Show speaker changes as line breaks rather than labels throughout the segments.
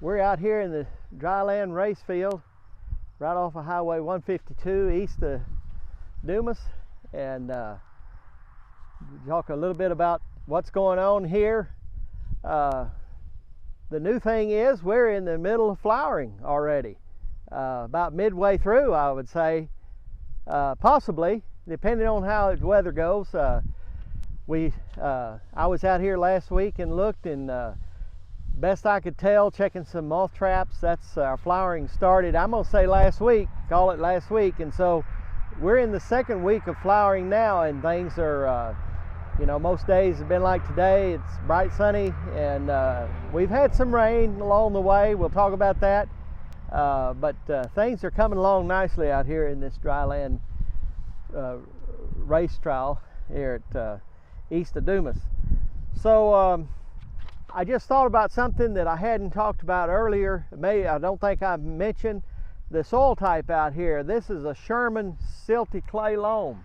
We're out here in the Dryland race field right off of Highway 152 east of Dumas, and talk a little bit about what's going on here. The new thing is we're in the middle of flowering already, about midway through, I would say, possibly, depending on how the weather goes. I was out here last week and looked, and best I could tell, checking some moth traps. That's our flowering started, I'm gonna say last week, call it last week, and so we're in the second week of flowering now, and things are most days have been like today. It's bright sunny, and we've had some rain along the way. We'll talk about that, but things are coming along nicely out here in this Dryland race trial here at east of Dumas. So I just thought about something that I hadn't talked about earlier. I don't think I've mentioned the soil type out here. This is a Sherman silty clay loam.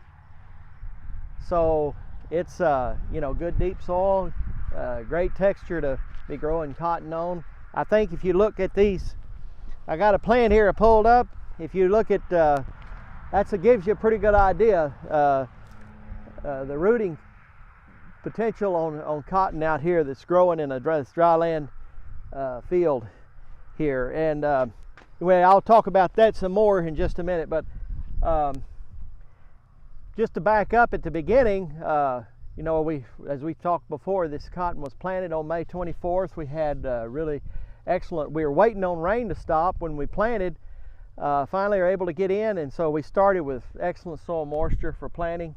So it's good deep soil, great texture to be growing cotton on. I think if you look at these, I got a plant here pulled up. If you look at that, gives you a pretty good idea the rooting potential on cotton out here that's growing in a dryland field here. And I'll talk about that some more in just a minute, but just to back up at the beginning, as we talked before, this cotton was planted on May 24th. We had really excellent, we were waiting on rain to stop when we planted. Finally were able to get in, and so we started with excellent soil moisture for planting.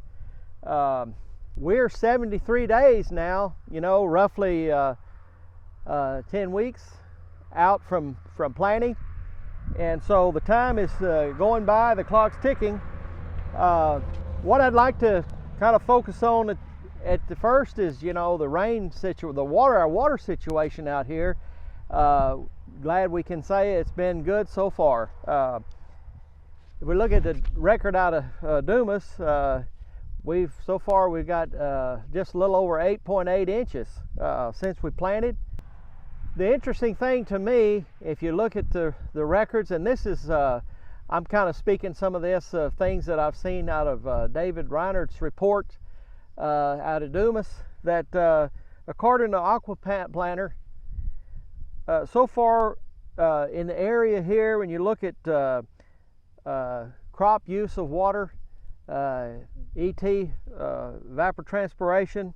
We're 73 days now, roughly 10 weeks out from planting, and so the time is going by, the clock's ticking. What I'd like to kind of focus on at the first is, the rain situation, our water situation out here. Glad we can say it's been good so far. If we look at the record out of Dumas, we've got just a little over 8.8 inches since we planted. The interesting thing to me, if you look at the records, and this is I'm kind of speaking some of this things that I've seen out of David Reinert's report out of Dumas, that according to Aqua Planner, so far in the area here, when you look at crop use of water, evapotranspiration,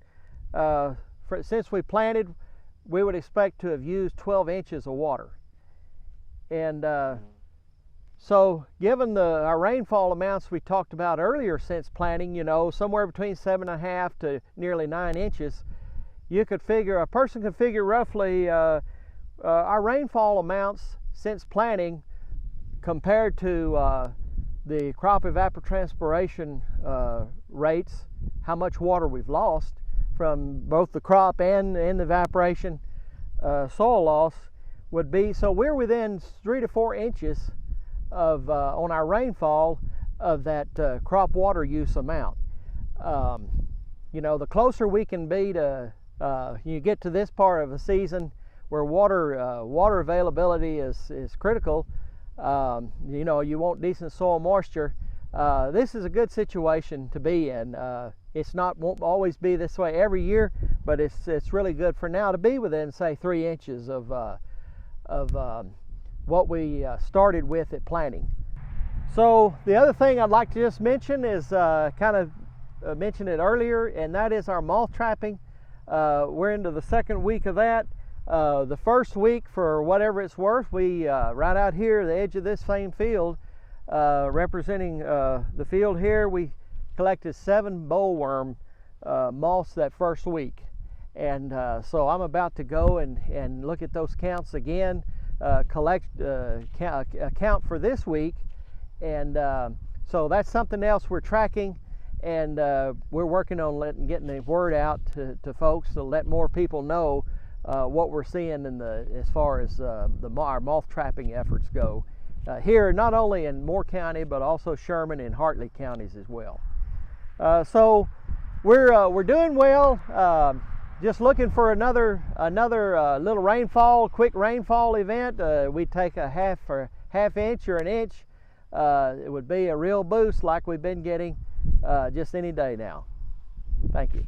since we planted, we would expect to have used 12 inches of water. And so given our rainfall amounts we talked about earlier since planting, somewhere between 7.5 to nearly 9 inches, a person could figure roughly our rainfall amounts since planting compared to the crop evapotranspiration rates, how much water we've lost from both the crop and the evaporation soil loss would be. So we're within 3 to 4 inches of on our rainfall of that crop water use amount. The closer we can be to you get to this part of a season where water availability is critical, you want decent soil moisture. This is a good situation to be in. Won't always be this way every year, but it's really good for now to be within, say, 3 inches of what we started with at planting. So the other thing I'd like to just mention is mentioned it earlier, and that is our moth trapping. We're into the second week of that. The first week, for whatever it's worth, we right out here at the edge of this same field, representing the field here, we collected 7 bollworm moths that first week. And so I'm about to go and look at those counts again, count for this week, and so that's something else we're tracking, and we're working on getting the word out to folks to let more people know what we're seeing as far as our moth trapping efforts go here, not only in Moore County but also Sherman and Hartley counties as well. So we're doing well. just looking for another little rainfall, quick rainfall event. We take a half inch or an inch. It would be a real boost like we've been getting just any day now. Thank you.